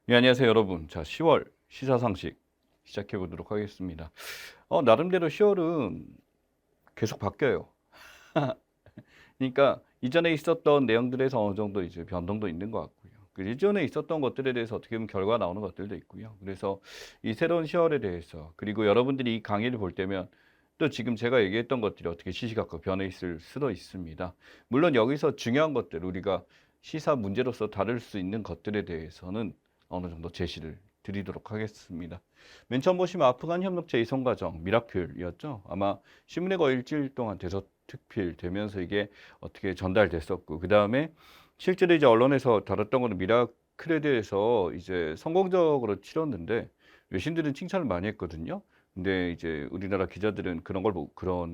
네, 안녕하세요, 여러분. 자, 10월 시사상식 시작해 보도록 하겠습니다. 나름대로 10월은 계속 바뀌어요. 그러니까 이전에 있었던 내용들에서 어느 정도 이제 변동도 있는 것 같고요. 그 이전에 있었던 것들에 대해서 어떻게 보면 결과 나오는 것들도 있고요. 그래서 이 새로운 10월에 대해서 그리고 여러분들이 이 강의를 볼 때면 또 지금 제가 얘기했던 것들이 어떻게 시시각각 변해 있을 수도 있습니다. 물론 여기서 중요한 것들 우리가 시사 문제로서 다룰 수 있는 것들에 대해서는 어느 정도 제시를 드리도록 하겠습니다. 맨 처음 보시면 아프간 협력체 이송 과정 미라클이었죠. 아마 신문에 거의 일주일 동안 대서특필 되면서 이게 어떻게 전달됐었고 그 다음에 실제로 이제 언론에서 다뤘던 거는 미라클에 대해서 이제 성공적으로 치렀는데 외신들은 칭찬을 많이 했거든요. 근데 이제 우리나라 기자들은 그런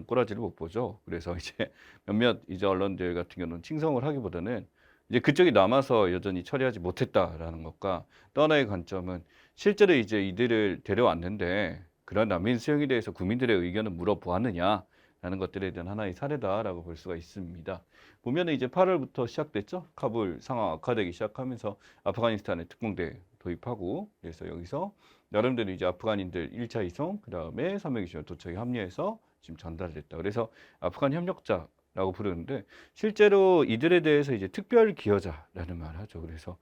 꼬라지를 못 보죠. 그래서 이제 몇몇 이제 언론들 같은 경우는 칭송을 하기보다는 이제 그쪽이 남아서 여전히 처리하지 못했다라는 것과 또 하나의 관점은 실제로 이제 이들을 데려왔는데 그런 난민 수용에 대해서 국민들의 의견을 물어보았느냐라는 것들에 대한 하나의 사례다라고 볼 수가 있습니다. 보면은 이제 8월부터 시작됐죠. 카불 상황 악화되기 시작하면서 아프가니스탄에 특공대 도입하고 그래서 여기서 나름대로 이제 아프간인들 1차 이송 그다음에 320명 도착에 합류해서 지금 전달됐다. 그래서 아프간 협력자라고 부르는데 실제로 이들에 대해서 이제 특별 기여자라는 말을 하죠. 그래서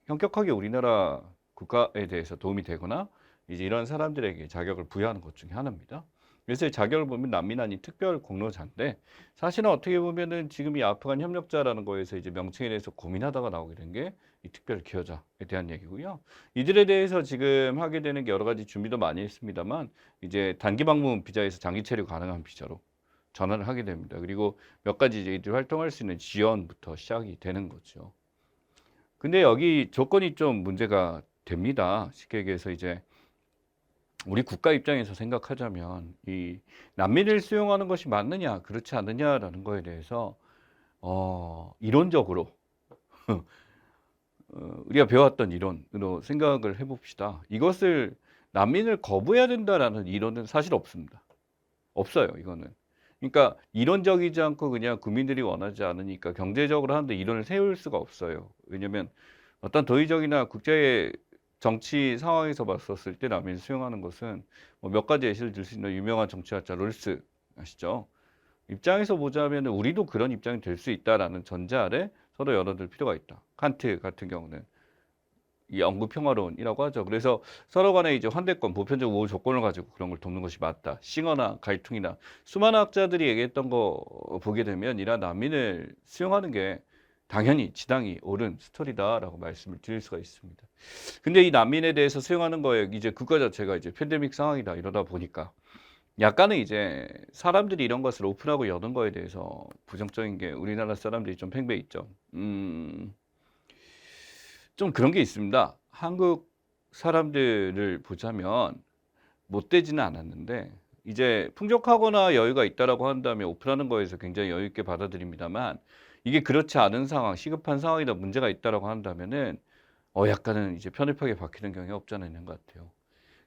현격하게 우리나라 국가에 대해서 도움이 되거나 이제 이런 사람들에게 자격을 부여하는 것 중에 하나입니다. 그래서 이 자격을 보면 난민 아닌 특별 공로자인데 사실은 어떻게 보면은 지금 이 아프간 협력자라는 거에서 이제 명칭에 대해서 고민하다가 나오게 된 게 이 특별 기여자에 대한 얘기고요. 이들에 대해서 지금 하게 되는 게 여러 가지 준비도 많이 했습니다만 이제 단기 방문 비자에서 장기 체류 가능한 비자로 전환을 하게 됩니다. 그리고 몇 가지 이제 이들 활동할 수 있는 지원부터 시작이 되는 거죠. 근데 여기 조건이 좀 문제가 됩니다. 쉽게 얘기해서 이제 우리 국가 입장에서 생각하자면 이 난민을 수용하는 것이 맞느냐 그렇지 않느냐라는 거에 대해서 이론적으로 우리가 배웠던 이론으로 생각을 해봅시다. 이것을 난민을 거부해야 된다라는 이론은 사실 없습니다. 없어요, 이거는. 그러니까 이론적이지 않고 그냥 국민들이 원하지 않으니까 경제적으로 하는데 이론을 세울 수가 없어요. 왜냐면 어떤 도의적이나 국제 정치 상황에서 봤었을 때 난민을 수용하는 것은 뭐 몇 가지 예시를 들 수 있는 유명한 정치학자 롤스 아시죠? 입장에서 보자면 우리도 그런 입장이 될 수 있다라는 전제 아래 서로 열어둘 필요가 있다. 칸트 같은 경우는 이 영구 평화론이라고 하죠. 그래서 서로 간에 이제 환대권, 보편적 우호 조건을 가지고 그런 걸 돕는 것이 맞다. 싱어나 갈퉁이나 수많은 학자들이 얘기했던 거 보게 되면 이러한 난민을 수용하는 게 당연히 지당이 옳은 스토리다라고 말씀을 드릴 수가 있습니다. 근데 이 난민에 대해서 수용하는 거에 이제 국가 자체가 이제 팬데믹 상황이다 이러다 보니까 약간은 이제 사람들이 이런 것을 오픈하고 여는 거에 대해서 부정적인 게 우리나라 사람들이 좀 팽배해 있죠. 좀 그런 게 있습니다. 한국 사람들을 보자면 못되지는 않았는데 이제 풍족하거나 여유가 있다라고 한다면 오픈하는 거에서 굉장히 여유 있게 받아들입니다만 이게 그렇지 않은 상황, 시급한 상황이다 문제가 있다라고 한다면은 약간은 이제 편협하게 바뀌는 경향이 없지 않아 있는 것 같아요.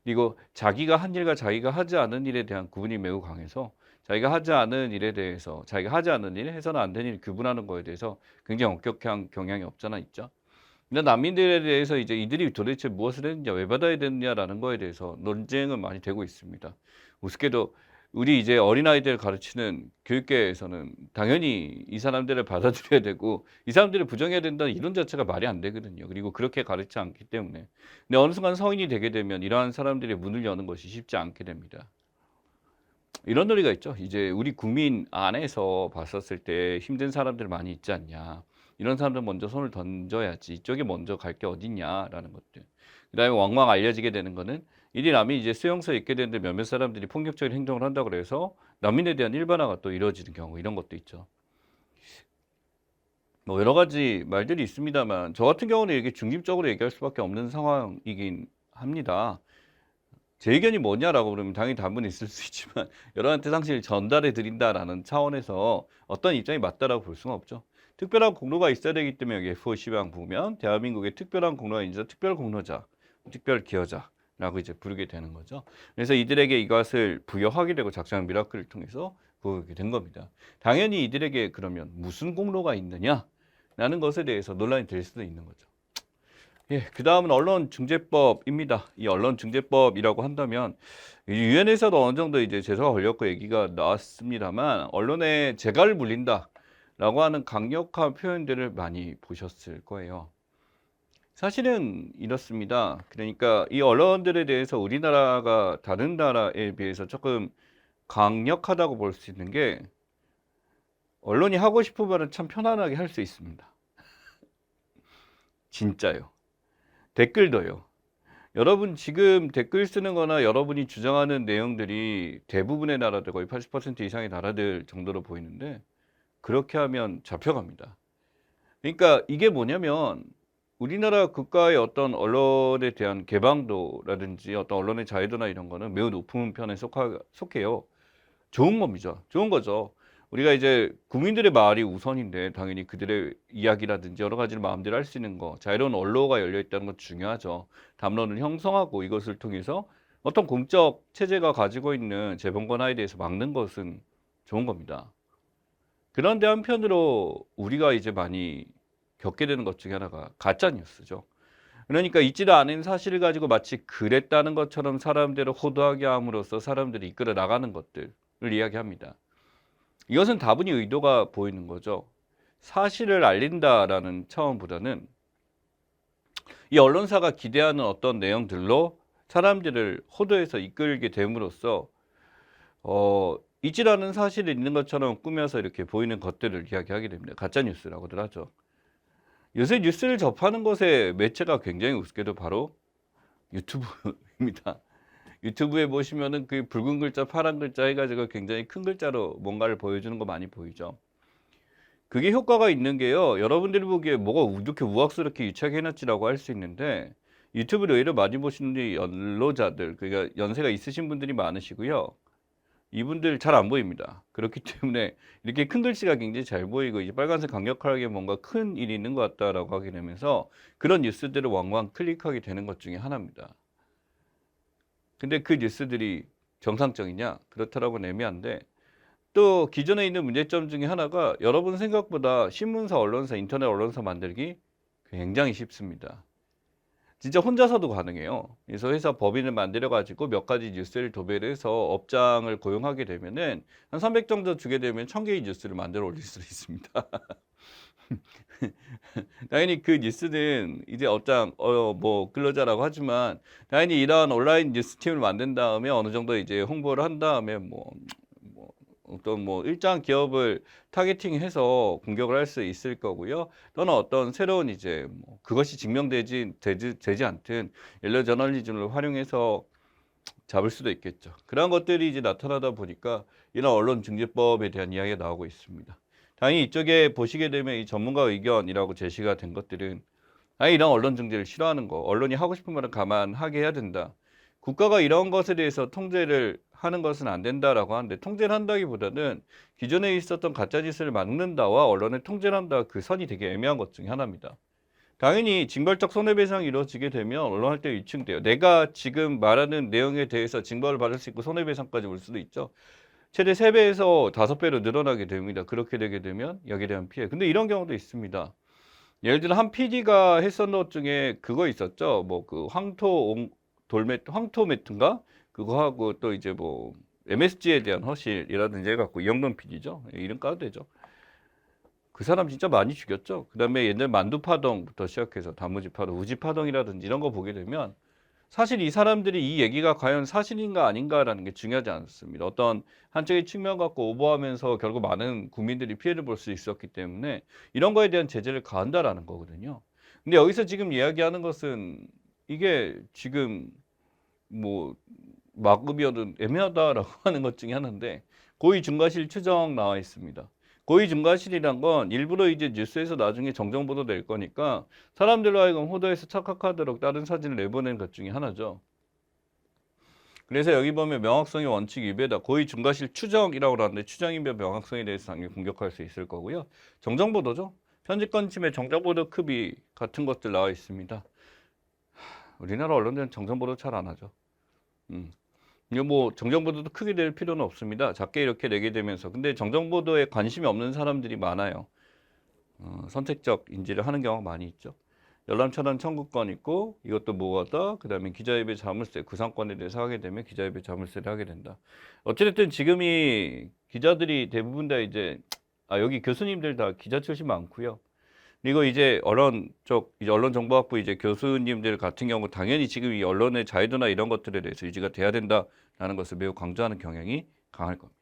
그리고 자기가 한 일과 자기가 하지 않은 일에 대한 구분이 매우 강해서 자기가 하지 않은 일에 대해서 자기가 하지 않은 일, 해서는 안 되는 일 구분하는 거에 대해서 굉장히 엄격한 경향이 없잖아 있죠. 근데 난민들에 대해서 이제 이들이 도대체 무엇을 했느냐, 왜 받아야 되느냐라는 거에 대해서 논쟁은 많이 되고 있습니다. 우습게도 우리 이제 어린아이들 가르치는 교육계에서는 당연히 이 사람들을 받아들여야 되고 이 사람들을 부정해야 된다는 이론 자체가 말이 안 되거든요. 그리고 그렇게 가르치지 않기 때문에. 근데 어느 순간 성인이 되게 되면 이러한 사람들의 문을 여는 것이 쉽지 않게 됩니다. 이런 논리가 있죠. 이제 우리 국민 안에서 봤었을 때 힘든 사람들 많이 있지 않냐. 이런 사람들 먼저 손을 던져야지. 이쪽에 먼저 갈 게 어딨냐라는 것들. 그다음에 왕왕 알려지게 되는 거는 이리 남이 이제 수용소에 있게 되는데 몇몇 사람들이 폭력적인 행동을 한다 그래서 난민에 대한 일반화가 또 이루어지는 경우 이런 것도 있죠. 뭐 여러 가지 말들이 있습니다만 저 같은 경우는 이게 중립적으로 얘기할 수밖에 없는 상황이긴 합니다. 제 의견이 뭐냐라고 그러면 당연히 답은 있을 수 있지만 여러분한테 상식을 전달해 드린다라는 차원에서 어떤 입장이 맞다라고 볼 수는 없죠. 특별한 공로가 있어야 되기 때문에 여기 FOC방 보면 대한민국의 특별한 공로가 인자 특별 공로자, 특별 기여자라고 이제 부르게 되는 거죠. 그래서 이들에게 이것을 부여하게 되고 작성 미라클을 통해서 부여하게 된 겁니다. 당연히 이들에게 그러면 무슨 공로가 있느냐라는 것에 대해서 논란이 될 수도 있는 거죠. 예, 그 다음은 언론중재법입니다. 이 언론중재법이라고 한다면 유엔에서도 어느 정도 이제 제소가 걸렸고 얘기가 나왔습니다만 언론에 재갈을 물린다라고 하는 강력한 표현들을 많이 보셨을 거예요. 사실은 이렇습니다. 그러니까 이 언론들에 대해서 우리나라가 다른 나라에 비해서 조금 강력하다고 볼 수 있는 게 언론이 하고 싶은 말은 참 편안하게 할 수 있습니다. 진짜요. 댓글도요. 여러분 지금 댓글 쓰는 거나 여러분이 주장하는 내용들이 대부분의 나라들 거의 80% 이상의 나라들 정도로 보이는데 그렇게 하면 잡혀갑니다. 그러니까 이게 뭐냐면 우리나라 국가의 어떤 언론에 대한 개방도라든지 어떤 언론의 자유도나 이런 거는 매우 높은 편에 속해요. 좋은 겁니다. 좋은 거죠. 우리가 이제 국민들의 말이 우선인데 당연히 그들의 이야기라든지 여러 가지를 마음대로 할 수 있는 거, 자유로운 언로가 열려 있다는 건 중요하죠. 담론을 형성하고 이것을 통해서 어떤 공적 체제가 가지고 있는 재본 권한에 대해서 막는 것은 좋은 겁니다. 그런데 한편으로 우리가 이제 많이 겪게 되는 것 중에 하나가 가짜 뉴스죠. 그러니까 있지도 않은 사실을 가지고 마치 그랬다는 것처럼 사람들을 호도하게 함으로써 사람들이 이끌어 나가는 것들을 이야기합니다. 이것은 다분히 의도가 보이는 거죠. 사실을 알린다라는 차원보다는 이 언론사가 기대하는 어떤 내용들로 사람들을 호도해서 이끌게 됨으로써 있지 않은 사실이 있는 것처럼 꾸며서 이렇게 보이는 것들을 이야기하게 됩니다. 가짜 뉴스라고들 하죠. 요새 뉴스를 접하는 것의 매체가 굉장히 우습게도 바로 유튜브입니다. 유튜브에 보시면은 그 붉은 글자, 파란 글자 해가지고 굉장히 큰 글자로 뭔가를 보여주는 거 많이 보이죠. 그게 효과가 있는 게요. 여러분들이 보기에 뭐가 이렇게 우악스럽게 유치하게 해놨지라고 할 수 있는데 유튜브를 오히려 많이 보시는 연로자들, 그러니까 연세가 있으신 분들이 많으시고요. 이분들 잘 안 보입니다. 그렇기 때문에 이렇게 큰 글씨가 굉장히 잘 보이고 이제 빨간색 강력하게 뭔가 큰 일이 있는 것 같다라고 하게 되면서 그런 뉴스들을 왕왕 클릭하게 되는 것 중에 하나입니다. 근데 그 뉴스들이 정상적이냐? 그렇다라고는 애매한데 또 기존에 있는 문제점 중에 하나가 여러분 생각보다 신문사, 언론사, 인터넷 언론사 만들기 굉장히 쉽습니다. 진짜 혼자서도 가능해요. 그래서 회사 법인을 만들어 가지고 몇 가지 뉴스를 도배를 해서 업장을 고용하게 되면은 한 300 정도 주게 되면 1000개의 뉴스를 만들어 올릴 수 있습니다. 당연히 그 뉴스는 이제 업장 뭐 근로자라고 하지만 당연히 이러한 온라인 뉴스팀을 만든 다음에 어느 정도 이제 홍보를 한 다음에 뭐 어떤 뭐 일정 기업을 타겟팅해서 공격을 할 수 있을 거고요. 또는 어떤 새로운 이제 뭐 그것이 되지 않든 옐로 저널리즘을 활용해서 잡을 수도 있겠죠. 그런 것들이 이제 나타나다 보니까 이런 언론중재법에 대한 이야기가 나오고 있습니다. 당연히 이쪽에 보시게 되면 이 전문가 의견이라고 제시가 된 것들은 이런 언론중재를 싫어하는 거, 언론이 하고 싶은 말은 감안하게 해야 된다. 국가가 이런 것에 대해서 통제를 하는 것은 안 된다라고 하는데 통제를 한다기보다는 기존에 있었던 가짜뉴스를 막는다와 언론을 통제를 한다 그 선이 되게 애매한 것 중에 하나입니다. 당연히 징벌적 손해배상이 이루어지게 되면 언론할 때 위축돼요. 내가 지금 말하는 내용에 대해서 징벌을 받을 수 있고 손해배상까지 올 수도 있죠. 최대 3배에서 5배로 늘어나게 됩니다. 그렇게 되게 되면 여기에 대한 피해. 근데 이런 경우도 있습니다. 예를 들어 한 PD가 했었던 것 중에 그거 있었죠. 뭐 그 황토 매트인가? 그거 하고 또 이제 뭐 MSG에 대한 허실이라든지 해갖고 이영돈 PD죠. 이름 까도 되죠. 그 사람 진짜 많이 죽였죠. 그다음에 옛날 만두파동부터 시작해서 단무지파동, 우지파동이라든지 이런 거 보게 되면 사실 이 사람들이 이 얘기가 과연 사실인가 아닌가라는 게 중요하지 않습니다. 어떤 한쪽의 측면 갖고 오버하면서 결국 많은 국민들이 피해를 볼 수 있었기 때문에 이런 거에 대한 제재를 가한다라는 거거든요. 근데 여기서 지금 이야기하는 것은 이게 지금 뭐 막음이어도 애매하다라고 하는 것 중에 하나인데 고의 중과실 추정 나와 있습니다. 고의 중과실이란 건 일부러 이제 뉴스에서 나중에 정정 보도될 거니까 사람들로 하여금 호도해서 착각하도록 다른 사진을 내보낸 것 중에 하나죠. 그래서 여기 보면 명확성의 원칙 위배다. 고의 중과실 추정이라고 하는데 추정이면 명확성에 대해서 당연히 공격할 수 있을 거고요. 정정 보도죠. 편집권 침해 정정 보도 크기 같은 것들 나와 있습니다. 우리나라 언론들은 정정 보도 잘 안 하죠. 이거 뭐 정정보도도 크게 낼 필요는 없습니다. 작게 이렇게 내게 되면서. 근데 정정보도에 관심이 없는 사람들이 많아요. 선택적 인지를 하는 경우가 많이 있죠. 열람 차단 청구권 있고 이것도 뭐하다. 그다음에 기자회견 자물쇠 구상권에 대해서 하게 되면 기자회견 자물쇠를 하게 된다. 어찌됐든 지금 이 기자들이 대부분 다 이제 여기 교수님들 다 기자 출신 많고요. 그리고 이제 언론 쪽 이제 언론정보학부 이제 교수님들 같은 경우 당연히 지금 이 언론의 자유도나 이런 것들에 대해서 유지가 돼야 된다라는 것을 매우 강조하는 경향이 강할 겁니다.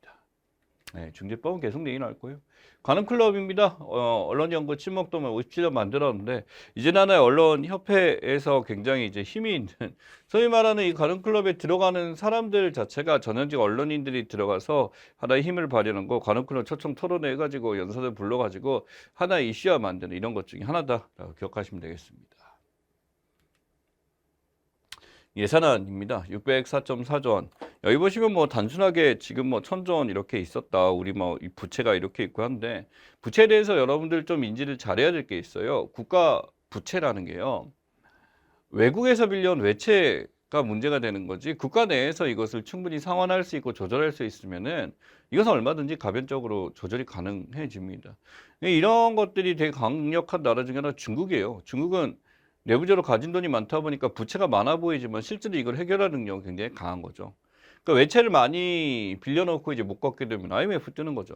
네, 중재법은 계속 내일 나올 거예요. 관음클럽입니다. 언론연구 친목도면 57년 만들었는데 이제 하나의 언론협회에서 굉장히 이제 힘이 있는 소위 말하는 이 관음클럽에 들어가는 사람들 자체가 전현직 언론인들이 들어가서 하나의 힘을 발휘하는 거 관음클럽 초청 토론회 해가지고 연사들 불러가지고 하나의 이슈화 만드는 이런 것 중에 하나다라고 기억하시면 되겠습니다. 예산안입니다. 604.4조 원. 여기 보시면 뭐 단순하게 지금 뭐 1000조 원 이렇게 있었다. 우리 뭐 이 부채가 이렇게 있고 한데 부채에 대해서 여러분들 좀 인지를 잘해야 될 게 있어요. 국가 부채라는 게요. 외국에서 빌려온 외채가 문제가 되는 거지 국가 내에서 이것을 충분히 상환할 수 있고 조절할 수 있으면은 이것은 얼마든지 가변적으로 조절이 가능해집니다. 이런 것들이 되게 강력한 나라 중에 하나 중국이에요. 중국은 내부적으로 가진 돈이 많다 보니까 부채가 많아 보이지만 실제로 이걸 해결하는 능력은 굉장히 강한 거죠. 그러니까 외채를 많이 빌려놓고 이제 못 갚게 되면 IMF 뜨는 거죠.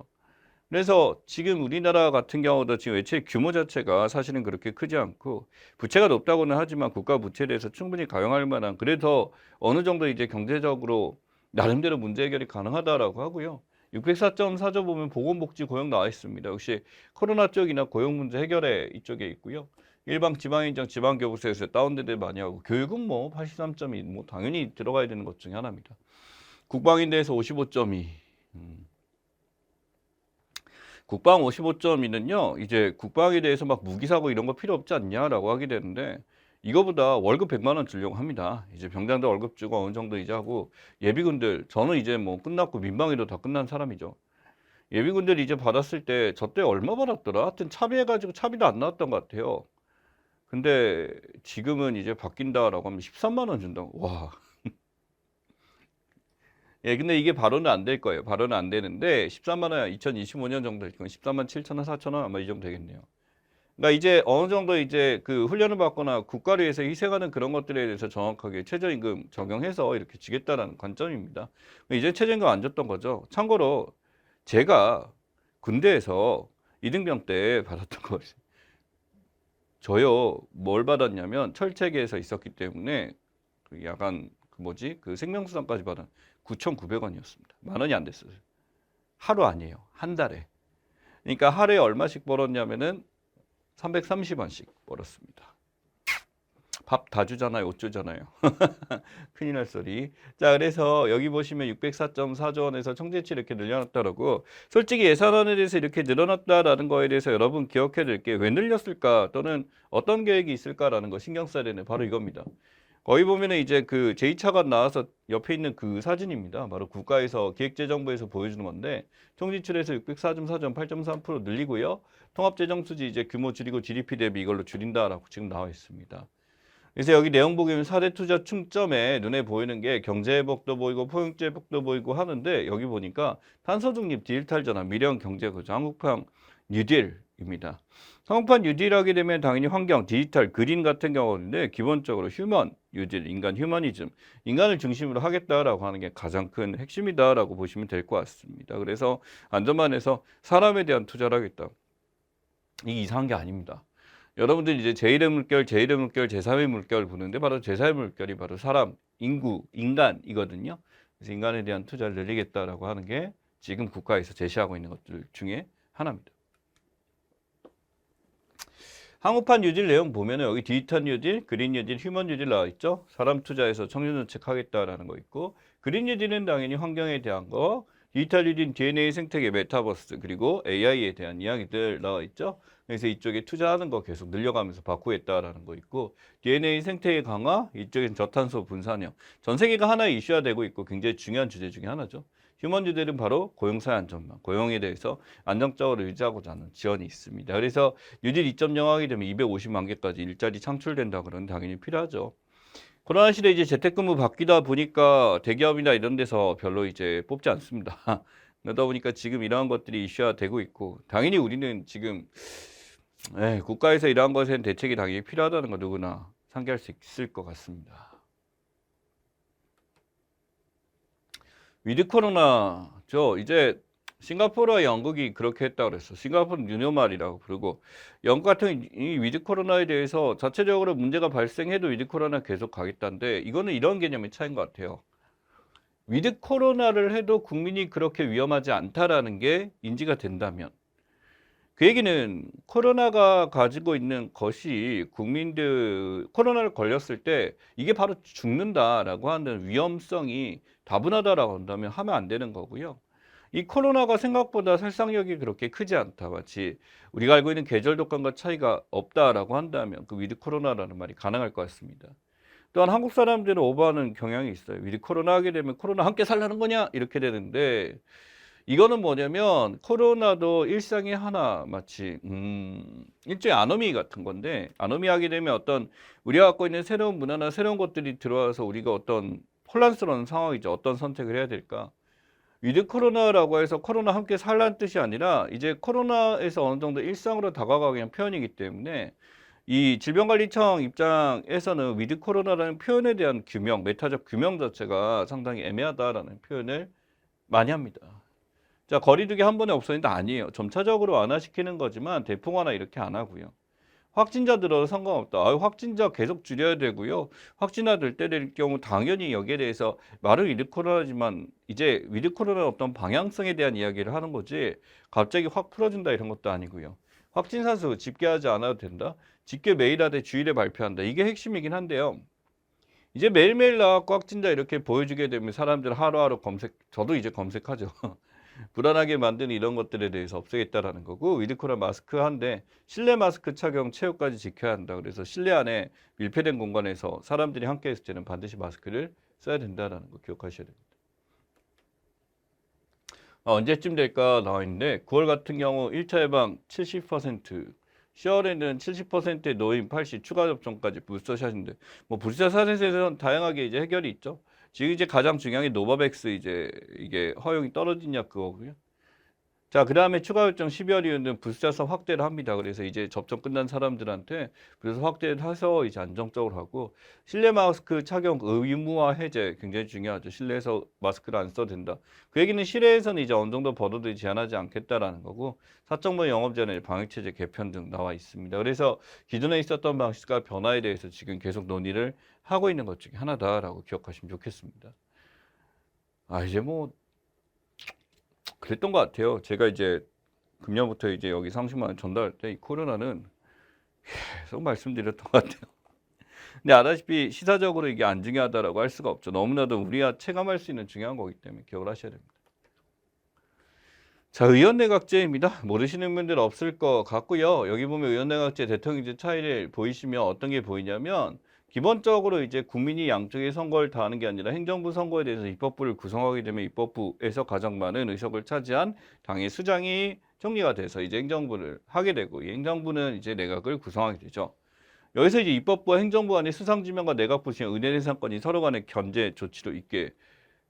그래서 지금 우리나라 같은 경우도 지금 외채 규모 자체가 사실은 그렇게 크지 않고 부채가 높다고는 하지만 국가 부채에 대해서 충분히 가용할 만한 그래서 어느 정도 이제 경제적으로 나름대로 문제 해결이 가능하다라고 하고요. 604.4조 보면 보건복지 고용 나와 있습니다. 역시 코로나 쪽이나 고용 문제 해결에 이쪽에 있고요. 일방 지방행정 지방교부세에서 다운되들 많이 하고 교육은 뭐 83.2 뭐 당연히 들어가야 되는 것 중에 하나입니다. 국방인대에서 55.2 국방 55.2는요 이제 국방에 대해서 막 무기 사고 이런 거 필요 없지 않냐라고 하게 되는데 이거보다 월급 100만 원 주려고 합니다. 이제 병장들 월급 주고 어느 정도 이제 하고 예비군들 저는 이제 뭐 끝났고 민방위도 다 끝난 사람이죠. 예비군들이 이제 받았을 때 저 때 얼마 받았더라? 하여튼 차비해가지고 차비도 안 나왔던 것 같아요. 근데 지금은 이제 바뀐다라고 하면 13만 원 준다고. 와. 예, 근데 이게 바로는 안 될 거예요. 바로는 안 되는데 13만 원 2025년 정도 될 거면 13만 7천 원, 4천 원 아마 이 정도 되겠네요. 그러니까 이제 어느 정도 이제 그 훈련을 받거나 국가를 위해서 희생하는 그런 것들에 대해서 정확하게 최저임금 적용해서 이렇게 주겠다라는 관점입니다. 이제 최저임금 안 줬던 거죠. 참고로 제가 군대에서 이등병 때 받았던 거지. 저요 뭘 받았냐면 철책에서 있었기 때문에 그 약간 그 뭐지 그 생명수당까지 받은 9,900원이었습니다. 만 원이 안 됐어요. 하루 아니에요. 한 달에. 그러니까 하루에 얼마씩 벌었냐면은 330원씩 벌었습니다. 밥 다 주잖아요. 옷 주잖아요. 큰일 날 소리. 자, 그래서 여기 보시면 604.4조 원에서 청재치 이렇게 늘려놨다라고. 솔직히 예산안에 대해서 이렇게 늘어났다라는 거에 대해서 여러분 기억해야 될 게 왜 늘렸을까 또는 어떤 계획이 있을까라는 거 신경 써야 되는 바로 이겁니다. 거기 보면은 이제 그 제2차관 나와서 옆에 있는 그 사진입니다. 바로 국가에서 기획재정부에서 보여주는 건데 총지출에서 604.4점 8.3% 늘리고요. 통합재정수지 이제 규모 줄이고 GDP 대비 이걸로 줄인다라고 지금 나와 있습니다. 그래서 여기 내용 보면 4대 투자 충점에 눈에 보이는 게 경제회복도 보이고 포용적 회복도 보이고 하는데 여기 보니까 탄소 중립 디지털 전환 미래형 경제 구조 한국판 뉴딜입니다. 한국판 뉴딜 하게 되면 당연히 환경 디지털 그린 같은 경우인데 기본적으로 휴먼 뉴딜 인간 휴머니즘 인간을 중심으로 하겠다라고 하는 게 가장 큰 핵심이다라고 보시면 될 것 같습니다. 그래서 안전만해서 사람에 대한 투자를 하겠다. 이게 이상한 게 아닙니다. 여러분들 이제 제1의 물결, 제1의 물결, 제3의 물결 보는데 바로 제3의 물결이 바로 사람, 인구, 인간이거든요. 그래서 인간에 대한 투자를 늘리겠다라고 하는 게 지금 국가에서 제시하고 있는 것들 중에 하나입니다. 한국판 뉴딜 내용 보면은 여기 디지털 뉴딜, 그린 뉴딜, 휴먼 뉴딜 나와 있죠. 사람 투자해서 청년 정책 하겠다라는 거 있고 그린 뉴딜은 당연히 환경에 대한 거, 디지털 뉴딜 DNA 생태계 메타버스 그리고 AI에 대한 이야기들 나와 있죠. 그래서 이쪽에 투자하는 거 계속 늘려가면서 바꾸겠다라는 거 있고 DNA 생태계 강화, 이쪽엔 저탄소 분산형. 전 세계가 하나의 이슈화 되고 있고 굉장히 중요한 주제 중에 하나죠. 휴먼 뉴딜은 바로 고용사회 안전망, 고용에 대해서 안정적으로 유지하고자 하는 지원이 있습니다. 그래서 뉴딜 2.0 하게 되면 250만 개까지 일자리 창출된다 그러면 당연히 필요하죠. 코로나 시대 이제 재택근무 바뀌다 보니까 대기업이나 이런 데서 별로 이제 뽑지 않습니다. 그러다 보니까 지금 이러한 것들이 이슈화되고 있고 당연히 우리는 지금 국가에서 이러한 것에는 대책이 당연히 필요하다는 거 누구나 상기할 수 있을 것 같습니다. 위드 코로나죠. 이제 싱가포르와 영국이 그렇게 했다고 그랬어. 싱가포르는 뉴노멀이라고 부르고 영국 같은 이 위드 코로나에 대해서 자체적으로 문제가 발생해도 위드 코로나 계속 가겠다는데 이거는 이런 개념의 차이인 것 같아요. 위드 코로나를 해도 국민이 그렇게 위험하지 않다라는 게 인지가 된다면 그 얘기는 코로나가 가지고 있는 것이 국민들 코로나를 걸렸을 때 이게 바로 죽는다라고 하는 위험성이 다분하다라고 한다면 하면 안 되는 거고요. 이 코로나가 생각보다 살상력이 그렇게 크지 않다. 마치 우리가 알고 있는 계절 독감과 차이가 없다라고 한다면 그 위드 코로나라는 말이 가능할 것 같습니다. 또한 한국 사람들은 오버하는 경향이 있어요. 위드 코로나 하게 되면 코로나 함께 살라는 거냐? 이렇게 되는데 이거는 뭐냐면 코로나도 일상의 하나 마치 일종의 아노미 같은 건데 아노미 하게 되면 어떤 우리가 갖고 있는 새로운 문화나 새로운 것들이 들어와서 우리가 어떤 혼란스러운 상황이죠. 어떤 선택을 해야 될까? 위드 코로나라고 해서 코로나 함께 살라는 뜻이 아니라 이제 코로나에서 어느 정도 일상으로 다가가기 위한 표현이기 때문에 이 질병관리청 입장에서는 위드 코로나라는 표현에 대한 규명, 메타적 규명 자체가 상당히 애매하다라는 표현을 많이 합니다. 자, 거리두기 한 번에 없어진다 아니에요. 점차적으로 완화시키는 거지만 대폭 완화 이렇게 안 하고요. 확진자 들어도 상관없다. 확진자 계속 줄여야 되고요. 확진자 될 때 될 경우 당연히 여기에 대해서 말은 위드 코로나지만 이제 위드 코로나 어떤 방향성에 대한 이야기를 하는 거지 갑자기 확 풀어준다 이런 것도 아니고요. 확진자 수 집계하지 않아도 된다. 집계 매일 하되 주일에 발표한다. 이게 핵심이긴 한데요. 이제 매일매일 나와서 확진자 이렇게 보여주게 되면 사람들 하루하루 검색, 저도 이제 검색하죠. 불안하게 만드는 이런 것들에 대해서 없애겠다라는 거고 위드 코로나 마스크 한데 실내 마스크 착용 체육까지 지켜야 한다. 그래서 실내 안에 밀폐된 공간에서 사람들이 함께 있을 때는 반드시 마스크를 써야 된다라는 거 기억하셔야 됩니다. 언제쯤 될까 나와 있는데 9월 같은 경우 1차 예방 70%, 10월에는 70%의 노인 80 추가 접종까지 부스터샷인데 뭐 부스터샷에 대해서는 다양하게 이제 해결이 있죠. 지금 이제 가장 중요한 게 노바백스 이제 이게 허용이 떨어지냐 그거고요. 자, 그 다음에 추가 결정 12월 이후는 부스터샷 확대를 합니다. 그래서 이제 접종 끝난 사람들한테 그래서 확대를 해서 이제 안정적으로 하고 실내 마스크 착용 의무화 해제 굉장히 중요하죠. 실내에서 마스크를 안 써도 된다. 그 얘기는 실외에서는 이제 어느 정도 벌어도 제한하지 않겠다라는 거고 사적문 영업 제한 방역 체제 개편 등 나와 있습니다. 그래서 기존에 있었던 방식과 변화에 대해서 지금 계속 논의를 하고 있는 것 중에 하나다라고 기억하시면 좋겠습니다. 이제 뭐 그랬던 것 같아요. 제가 이제 금년부터 이제 여기 30만 원 전달할 때 이 코로나는 계속 말씀드렸던 것 같아요. 근데 아다시피 시사적으로 이게 안 중요하다라고 할 수가 없죠. 너무나도 우리가 체감할 수 있는 중요한 거기 때문에 기억을 하셔야 됩니다. 자, 의원내각제입니다. 모르시는 분들 없을 것 같고요. 여기 보면 의원내각제 대통령제 차이를 보이시면 어떤 게 보이냐면 기본적으로 이제 국민이 양쪽의 선거를 다 하는 게 아니라 행정부 선거에 대해서 입법부를 구성하게 되면 입법부에서 가장 많은 의석을 차지한 당의 수장이 총리가 돼서 이제 행정부를 하게 되고 이 행정부는 이제 내각을 구성하게 되죠. 여기서 이제 입법부와 행정부 간의 수상지명과 내각 부수의 은혜 해상권이 서로 간의 견제 조치로 있게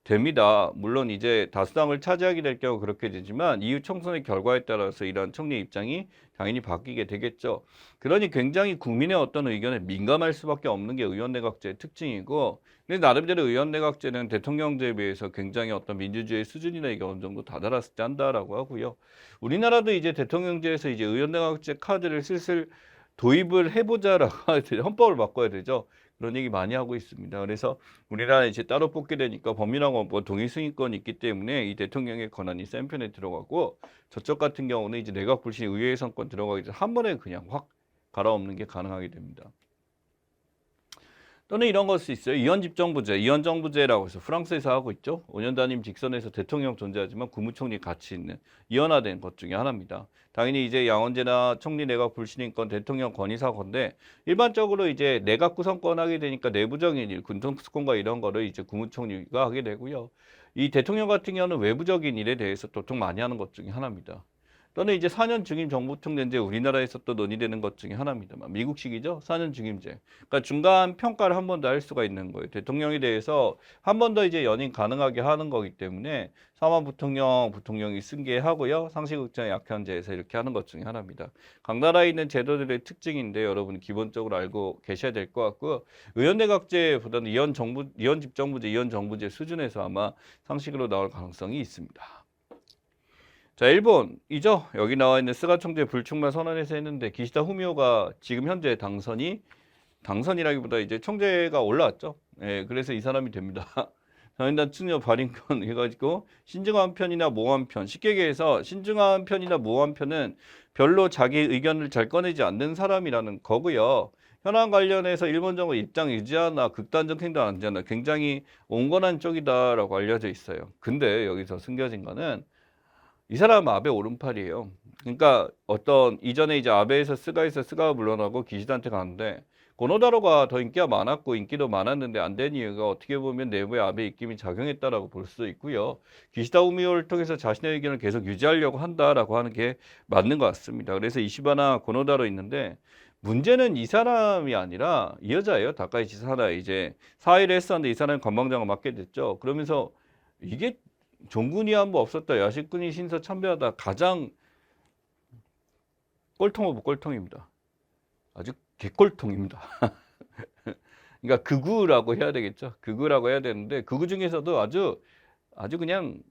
됩니다. 물론 이제 다수당을 차지하게 될 경우 그렇게 되지만 이후 총선의 결과에 따라서 이러한 총리 입장이 당연히 바뀌게 되겠죠. 그러니 굉장히 국민의 어떤 의견에 민감할 수밖에 없는 게 의원내각제의 특징이고 근데 나름대로 의원내각제는 대통령제에 비해서 굉장히 어떤 민주주의 수준이나 이게 어느 정도 다다랐을 때 한다라고 하고요. 우리나라도 이제 대통령제에서 이제 의원내각제 카드를 슬슬 도입을 해보자라고 헌법을 바꿔야 되죠. 그런 얘기 많이 하고 있습니다. 그래서 우리나라 이제 따로 뽑게 되니까 법률안과 동의 승인권이 있기 때문에 이 대통령의 권한이 센 편에 들어가고 저쪽 같은 경우는 이제 내각 불신 의회 선권 들어가기 전에 한 번에 그냥 확 갈아엎는 게 가능하게 됩니다. 또는 이런 걸 수 있어요. 이원집정부제, 이원정부제라고 해서 프랑스에서 하고 있죠. 5년 단임 직선에서 대통령 존재하지만 국무총리 같이 있는 이원화된 것 중에 하나입니다. 당연히 이제 양원제나 총리 내각 불신임권 대통령 권위사건데 일반적으로 이제 내각 구성권 하게 되니까 내부적인 일, 군통수권과 이런 거를 이제 국무총리가 하게 되고요. 이 대통령 같은 경우는 외부적인 일에 대해서 보통 많이 하는 것 중에 하나입니다. 또는 이제 4년 중임 정부총리제 우리나라에서 또 논의되는 것 중에 하나입니다만 미국식이죠. 4년 중임제. 그러니까 중간 평가를 한 번 더 할 수가 있는 거예요. 대통령에 대해서 한 번 더 이제 연임 가능하게 하는 거기 때문에 사만 부통령이 승계하고요. 상시국장 약현제에서 이렇게 하는 것 중에 하나입니다. 각 나라에 있는 제도들의 특징인데 여러분 기본적으로 알고 계셔야 될 것 같고요. 의원내각제보다는 이원집정부제, 이원정부제 수준에서 아마 상식으로 나올 가능성이 있습니다. 자, 일본이죠. 여기 나와 있는 스가 총재 불출마 선언에서 했는데 기시다 후미오가 지금 현재 당선이라기보다 이제 총재가 올라왔죠. 예, 그래서 이 사람이 됩니다. 자민당 측녀 발인권 해가지고 신중한 편이나 모호한 편. 쉽게 얘기해서 신중한 편이나 모호한 편은 별로 자기 의견을 잘 꺼내지 않는 사람이라는 거고요. 현안 관련해서 일본 정부 입장 유지하나 극단적 행동 안 하나 굉장히 온건한 쪽이다라고 알려져 있어요. 근데 여기서 숨겨진 거는 이 사람은 아베 오른팔이에요. 그러니까 어떤 이전에 이제 아베에서 스가가 물러나고 기시다한테 가는데 고노다로가 더 인기가 많았고 인기도 많았는데 안 된 이유가 어떻게 보면 내부에 아베 입김이 작용했다라고 볼 수도 있고요. 기시다 우미오를 통해서 자신의 의견을 계속 유지하려고 한다라고 하는 게 맞는 것 같습니다. 그래서 이시바나 고노다로 있는데 문제는 이 사람이 아니라 이 여자예요. 다카이치 사나 이제 사의를 했었는데 이 사람이 관방장을 맡게 됐죠. 그러면서 이게 종군이 한 번 없었다. 야식군이 신서 참배하다. 가장 꼴통 오브 꼴통입니다. 아주 개꼴통입니다. 그러니까 극우라고 해야 되겠죠. 극우라고 해야 되는데 극우 중에서도 아주 그냥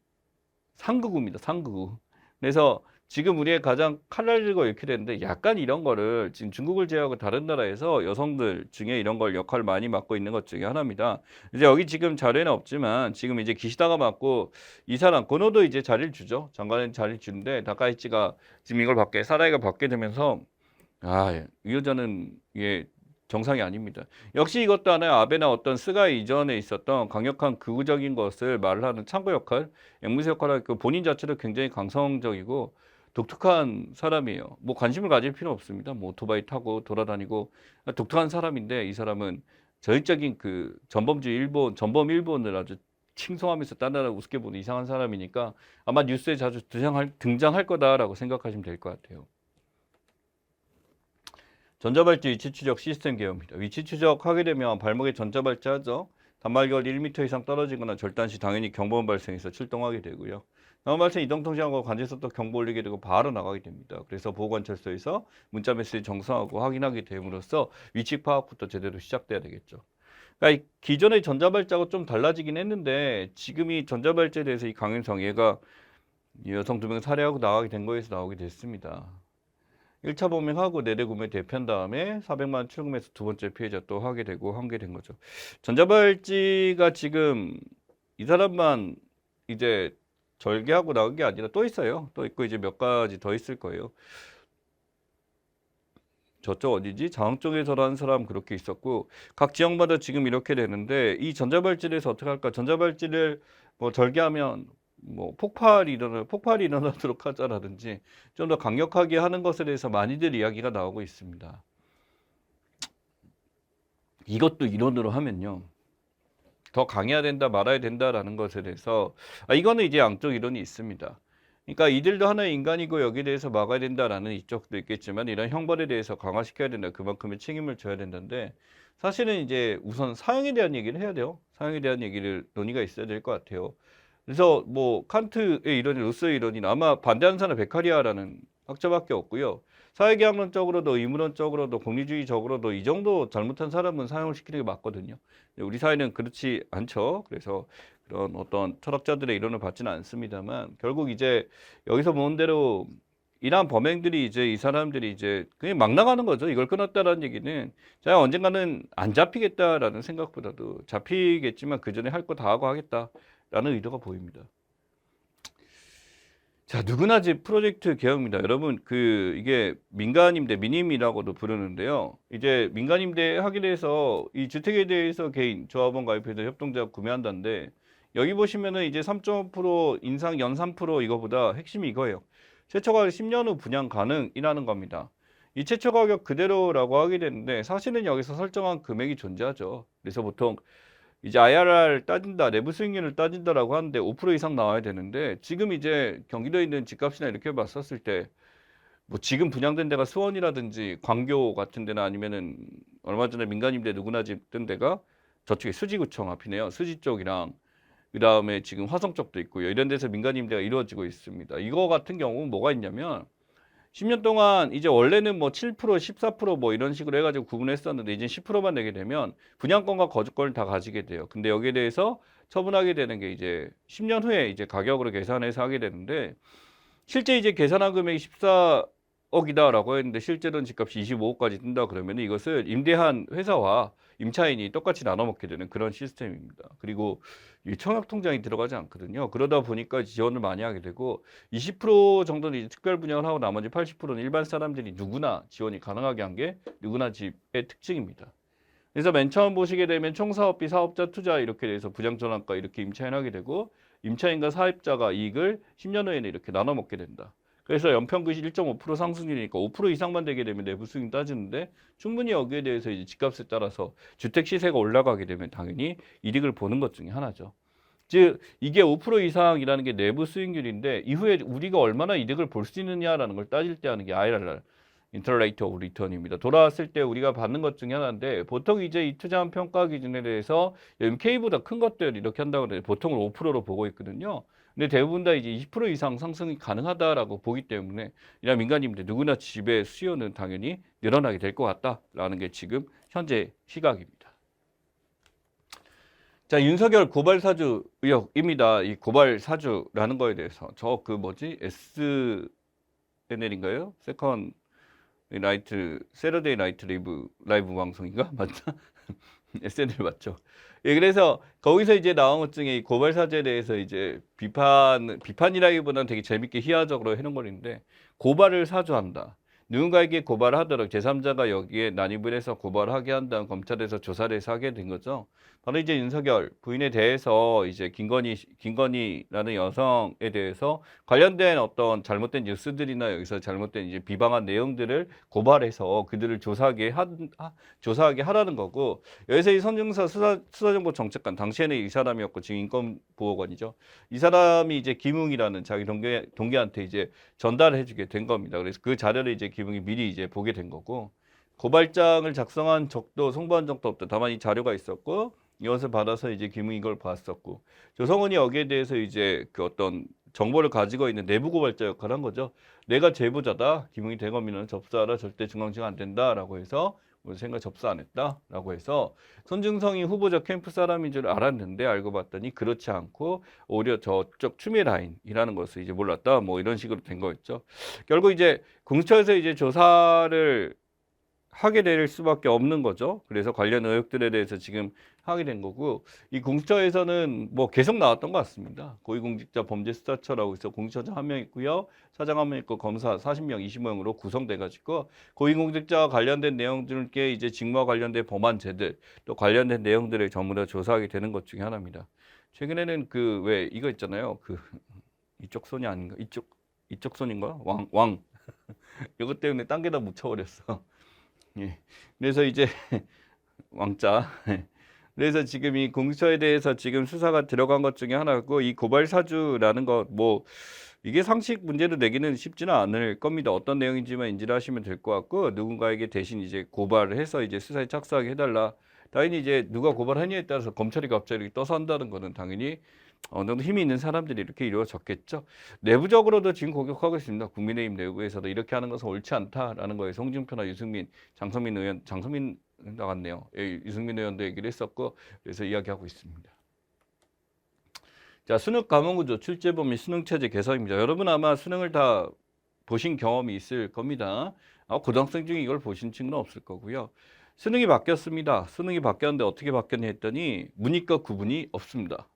상극우입니다. 상극우. 그래서 지금 우리의 가장 칼날리고 이렇게 되는데 약간 이런 거를 지금 중국을 제외하고 다른 나라에서 여성들 중에 이런 걸 역할을 많이 맡고 있는 것 중에 하나입니다. 이제 여기 지금 자료에는 없지만 지금 이제 기시다가 맡고 이 사람 고노도 이제 자리를 주죠. 장관에 자리를 주는데 다카이치가 지금 이걸 사라이가 받게 되면서 이 여자는 이게 정상이 아닙니다. 역시 이것도 하나의 아베나 어떤 스가 이전에 있었던 강력한 극우적인 것을 말을 하는 참고 역할, 앵무새 역할을 했고 본인 자체도 굉장히 강성적이고 독특한 사람이에요. 뭐 관심을 가질 필요 없습니다. 뭐 오토바이 타고 돌아다니고 독특한 사람인데 이 사람은 저희적인 그 전범 일본을 아주 칭송하면서 딴 나라 우습게 보는 이상한 사람이니까 아마 뉴스에 자주 등장할 거다라고 생각하시면 될 것 같아요. 전자발찌 위치 추적 시스템 개요입니다. 위치 추적하게 되면 발목에 전자발찌 하죠. 단말결 1m 이상 떨어지거나 절단 시 당연히 경보음 발생해서 출동하게 되고요. 다음 발생 이동통신하고 관제소도 경보 올리게 되고 바로 나가게 됩니다. 그래서 보호관찰소에서 문자 메시지 정상하고 확인하게 됨으로써 위치 파악부터 제대로 시작돼야 되겠죠. 그러니까 기존의 전자발찌하고 좀 달라지긴 했는데 지금 이 전자발찌에 대해서 이 강윤성 얘가 여성 2명 살해하고 나가게 된 거에서 나오게 됐습니다. 1차 범행하고 내대구매 대피한 다음에 400만 원 출금해서 두 번째 피해자 또 하게 되고 한 게 된 거죠. 전자발찌가 지금 이 사람만 이제 절개하고 나온 게 아니라 또 있어요. 또 있고 이제 몇 가지 더 있을 거예요. 저쪽 어디지? 장흥 쪽에서라는 사람 그렇게 있었고 각 지역마다 지금 이렇게 되는데 이 전자발찌에서 어떻게 할까? 전자발찌를 뭐 절개하면 뭐 폭발이 일어나도록 하자라든지 좀 더 강력하게 하는 것에 대해서 많이들 이야기가 나오고 있습니다. 이것도 이론으로 하면요. 더 강해야 된다 말아야 된다라는 것에 대해서 이거는 이제 양쪽 이론이 있습니다. 그러니까 이들도 하나의 인간이고 여기에 대해서 막아야 된다라는 이쪽도 있겠지만 이런 형벌에 대해서 강화시켜야 된다. 그만큼의 책임을 져야 된다는데 사실은 이제 우선 사형에 대한 얘기를 해야 돼요. 사형에 대한 얘기를 논의가 있어야 될 것 같아요. 그래서 뭐 칸트의 이론이 루소의 이론이 아마 반대하는 사람은 베카리아라는 학자밖에 없고요. 사회계약론적으로도 의무론적으로도 공리주의적으로도 이 정도 잘못한 사람은 사형을 시키는 게 맞거든요. 우리 사회는 그렇지 않죠. 그래서 그런 어떤 철학자들의 이론을 받지는 않습니다만 결국 이제 여기서 보는 대로 이러한 범행들이 이제 이 사람들이 이제 그냥 막 나가는 거죠. 이걸 끊었다라는 얘기는 자 언젠가는 안 잡히겠다라는 생각보다도 잡히겠지만 그 전에 할 거 다 하고 하겠다라는 의도가 보입니다. 자, 누구나 집 프로젝트 개혁입니다. 여러분, 이게 민간임대, 민임이라고도 부르는데요. 이제 민간임대 하게 돼서 이 주택에 대해서 개인, 조합원 가입해서 협동자 구매한다는데, 여기 보시면은 이제 3.5% 인상 연 3% 이거보다 핵심이 이거예요. 최초 가격 10년 후 분양 가능이라는 겁니다. 이 최초 가격 그대로라고 하게 되는데, 사실은 여기서 설정한 금액이 존재하죠. 그래서 보통 이제 IRR 따진다, 내부 수익률을 따진다라고 하는데 5% 이상 나와야 되는데 지금 이제 경기도에 있는 집값이나 이렇게 봤었을 때 뭐 지금 분양된 데가 수원이라든지 광교 같은 데나 아니면은 얼마 전에 민간임대 누구나 짓던 데가 저쪽에 수지구청 앞이네요. 수지 쪽이랑 그다음에 지금 화성 쪽도 있고요. 이런 데서 민간임대가 이루어지고 있습니다. 이거 같은 경우는 뭐가 있냐면 10년 동안 이제 원래는 뭐 7%, 14%뭐 이런 식으로 해가지고 구분했었는데 이제 10%만 내게 되면 분양권과 거주권을 다 가지게 돼요. 근데 여기에 대해서 처분하게 되는 게 이제 10년 후에 이제 가격으로 계산해서 하게 되는데 실제 이제 계산한 금액이 14억이다라고 했는데 실제로는 집값이 25억까지 뜬다 그러면 이것을 임대한 회사와 임차인이 똑같이 나눠 먹게 되는 그런 시스템입니다. 그리고 이 청약 통장이 들어가지 않거든요. 그러다 보니까 지원을 많이 하게 되고 20% 정도는 이제 특별 분양을 하고 나머지 80%는 일반 사람들이 누구나 지원이 가능하게 한 게 누구나 집의 특징입니다. 그래서 맨 처음 보시게 되면 총사업비, 사업자 투자 이렇게 돼서 부장전환가 이렇게 임차인하게 되고 임차인과 사업자가 이익을 10년 후에는 이렇게 나눠 먹게 된다. 그래서 연평균 1.5% 상승률이니까 5% 이상만 되게 되면 내부 수익 따지는데 충분히 여기에 대해서 이제 집값에 따라서 주택 시세가 올라가게 되면 당연히 이익을 보는 것 중에 하나죠. 즉 이게 5% 이상이라는 게 내부 수익률인데 이후에 우리가 얼마나 이득을 볼 수 있느냐라는 걸 따질 때 하는 게 IRR, 인터럴 레이트 오브 리턴입니다. 돌아왔을 때 우리가 받는 것 중에 하나인데 보통 이제 이 투자한 평가 기준에 대해서 MK보다 큰 것들 이렇게 한다고 해서 보통은 5%로 보고 있거든요. 근데 대부분 다 이제 20% 이상 상승이 가능하다라고 보기 때문에 이런 민간인들 누구나 집의 수요는 당연히 늘어나게 될 것 같다라는 게 지금 현재 시각입니다. 자, 윤석열 고발 사주 의혹입니다. 이 고발 사주라는 거에 대해서 저 그 뭐지 SNL인가요? 세컨 세러데이 나이트 라이브 방송인가? 맞나? SNL 맞죠? 예, 그래서 거기서 이제 나온 것 중에 이 고발 사주에 대해서 이제 비판이라기보다는 되게 재밌게 희화적으로 해놓은 거인데 고발을 사주한다. 누군가에게 고발을 하도록 제3자가 여기에 난입을 해서 고발을 하게 한 다음 검찰에서 조사를 해서 하게 된 거죠. 바로 이제 윤석열 부인에 대해서 이제 김건희라는 여성에 대해서 관련된 어떤 잘못된 뉴스들이나 여기서 잘못된 이제 비방한 내용들을 고발해서 그들을 조사하게 하라는 거고 여기서 이 손중사 수사정보정책관 당시에는 이 사람이었고 지금 인권보호관이죠. 이 사람이 이제 김웅이라는 자기 동기한테 이제 전달해주게 된 겁니다. 그래서 그 자료를 이제 김웅이 미리 이제 보게 된 거고 고발장을 작성한 적도 송부한 적도 없다. 다만 이 자료가 있었고 이것을 받아서 이제 김웅이 이걸 봤었고 조성원이 여기에 대해서 이제 그 어떤 정보를 가지고 있는 내부 고발자 역할을 한 거죠. 내가 제보자다. 김웅이 대검인은 접수하라. 절대 중앙지가 안 된다라고 해서 생각 접수 안 했다라고 해서 손중성이 후보자 캠프 사람인 줄 알았는데 알고 봤더니 그렇지 않고 오히려 저쪽 추미애 라인이라는 것을 이제 몰랐다. 뭐 이런 식으로 된 거였죠. 결국 이제 공수처에서 이제 조사를 하게 될 수밖에 없는 거죠. 그래서 관련 의혹들에 대해서 지금 하게 된 거고 이 공수처에서는 뭐 계속 나왔던 것 같습니다. 고위공직자 범죄수사처라고 해서 공수처장 한 명 있고요. 사장 한 명 있고 검사 40명, 20명으로 구성돼 가지고 고위공직자와 관련된 내용들께 이제 직무와 관련된 법안제들 또 관련된 내용들을 전부 다 조사하게 되는 것 중에 하나입니다. 최근에는 그 왜 이거 있잖아요. 그 이쪽 손이 아닌가? 이쪽 손인가? 왕. 이것 때문에 딴 게다 묻혀버렸어. 예. 그래서 이제 왕자. 그래서 지금 이 공수처에 대해서 지금 수사가 들어간 것 중에 하나고 이 고발 사주라는 것 뭐 이게 상식 문제로 내기는 쉽지는 않을 겁니다. 어떤 내용인지만 인지를 하시면 될 것 같고 누군가에게 대신 이제 고발을 해서 이제 수사에 착수하게 해달라. 당연히 이제 누가 고발하냐에 따라서 검찰이 갑자기 떠서 한다는 거는 당연히 어느 정도 힘이 있는 사람들이 이렇게 이루어졌겠죠. 내부적으로도 지금 공격하고 있습니다. 국민의힘 내부에서도 이렇게 하는 것은 옳지 않다라는 거에 송중표나 유승민, 장성민 나갔네요. 예, 유승민 의원도 얘기를 했었고 그래서 이야기하고 있습니다. 자, 수능 과목구조 출제 범위 수능 체제 개선입니다. 여러분 아마 수능을 다 보신 경험이 있을 겁니다. 고등학생 중에 이걸 보신 친구는 없을 거고요. 수능이 바뀌었습니다. 수능이 바뀌었는데 어떻게 바뀌었냐 했더니 문이과 구분이 없습니다.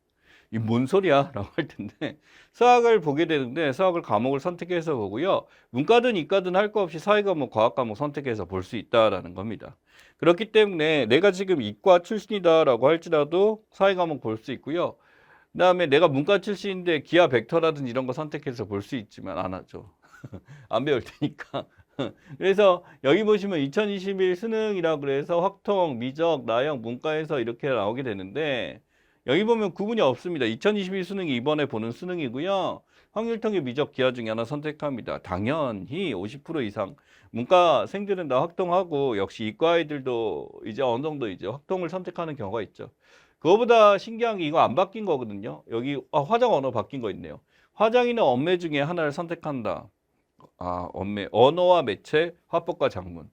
이 뭔 소리야? 라고 할 텐데 수학을 보게 되는데 수학을 과목을 선택해서 보고요. 문과든 이과든 할 거 없이 사회과목, 과학과목 선택해서 볼 수 있다라는 겁니다. 그렇기 때문에 내가 지금 이과 출신이다라고 할지라도 사회과목 볼 수 있고요. 그다음에 내가 문과 출신인데 기하 벡터라든지 이런 거 선택해서 볼 수 있지만 안 하죠. 안 배울 테니까. 그래서 여기 보시면 2021 수능이라 그래서 확통, 미적, 나형, 문과에서 이렇게 나오게 되는데 여기 보면 구분이 없습니다. 2021 수능이 이번에 보는 수능이고요. 확률통계 미적 기하 중에 하나 선택합니다. 당연히 50% 이상 문과생들은 다 확통하고 역시 이과 아이들도 이제 어느 정도 이제 확통을 선택하는 경우가 있죠. 그거보다 신기한 게 이거 안 바뀐 거거든요. 여기 화장 언어 바뀐 거 있네요. 화장이나 언매 중에 하나를 선택한다. 언매, 언어와 매체, 화법과 장문.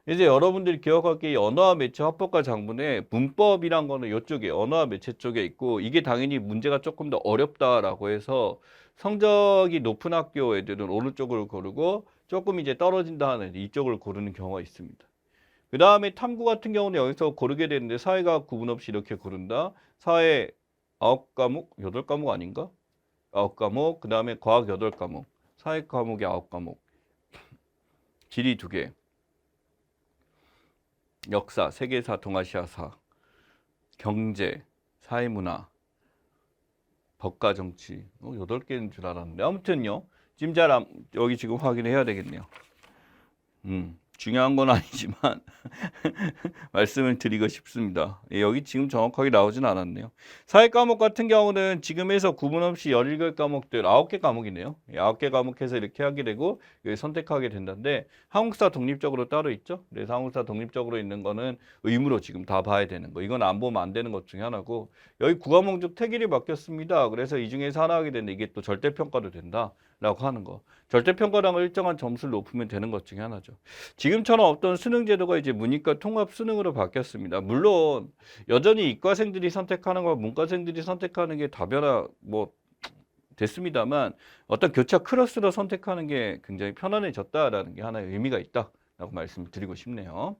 이제 여러분들이 기억하기에 언어와 매체, 화법과 장문의 문법이란 거는 이쪽에 언어와 매체 쪽에 있고 이게 당연히 문제가 조금 더 어렵다라고 해서 성적이 높은 학교 애들은 오른쪽을 고르고 조금 이제 떨어진다 하는 이쪽을 고르는 경우가 있습니다. 그 다음에 탐구 같은 경우는 여기서 고르게 되는데 사회과학 구분 없이 이렇게 고른다. 사회 9과목, 8과목 아닌가? 9과목, 그 다음에 과학 8과목, 사회 과목이 9과목, 지리 2개, 역사, 세계사, 동아시아사, 경제, 사회문화, 법과 정치. 8개인 줄 알았는데 아무튼요. 여기 지금 확인해야 되겠네요. 중요한 건 아니지만 말씀을 드리고 싶습니다. 예, 여기 지금 정확하게 나오진 않았네요. 사회 과목 같은 경우는 지금에서 구분 없이 17개 과목들 9개 과목이네요. 9개 과목해서 이렇게 하게 되고 여기 선택하게 된다는데 한국사 독립적으로 따로 있죠. 그래서 한국사 독립적으로 있는 거는 의무로 지금 다 봐야 되는 거. 이건 안 보면 안 되는 것 중에 하나고 여기 9과목 중 태길이 바뀌었습니다. 그래서 이 중에서 하나 하게 되는데 이게 또 절대평가도 된다라고 하는 거. 절대평가량을 일정한 점수를 높으면 되는 것 중에 하나죠. 지금처럼 어떤 수능 제도가 이제 문이과 통합 수능으로 바뀌었습니다. 물론 여전히 이과생들이 선택하는 거 문과생들이 선택하는 게 다변화 됐습니다만 어떤 교차 크로스로 선택하는 게 굉장히 편안해졌다라는 게 하나의 의미가 있다라고 말씀을 드리고 싶네요.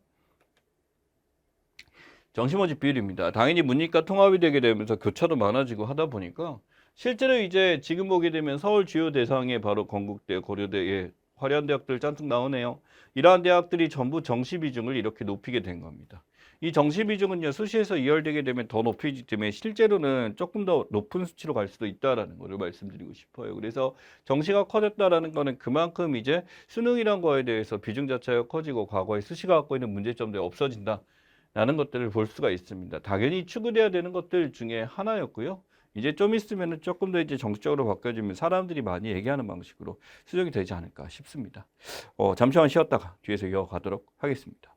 정시모집 비율입니다. 당연히 문이과 통합이 되게 되면서 교차도 많아지고 하다 보니까 실제로 이제 지금 보게 되면 서울 주요 대상에 바로 건국대, 고려대, 화려한 대학들 짠뜩 나오네요. 이러한 대학들이 전부 정시 비중을 이렇게 높이게 된 겁니다. 이 정시 비중은요, 수시에서 이월되게 되면 더 높이기 때문에 실제로는 조금 더 높은 수치로 갈 수도 있다라는 것을 말씀드리고 싶어요. 그래서 정시가 커졌다라는 거는 그만큼 이제 수능이란 거에 대해서 비중 자체가 커지고 과거에 수시가 갖고 있는 문제점들이 없어진다. 라는 것들을 볼 수가 있습니다. 당연히 추구돼야 되는 것들 중에 하나였고요. 이제 좀 있으면 조금 더 이제 정식적으로 바뀌어지면 사람들이 많이 얘기하는 방식으로 수정이 되지 않을까 싶습니다. 잠시만 쉬었다가 뒤에서 이어가도록 하겠습니다.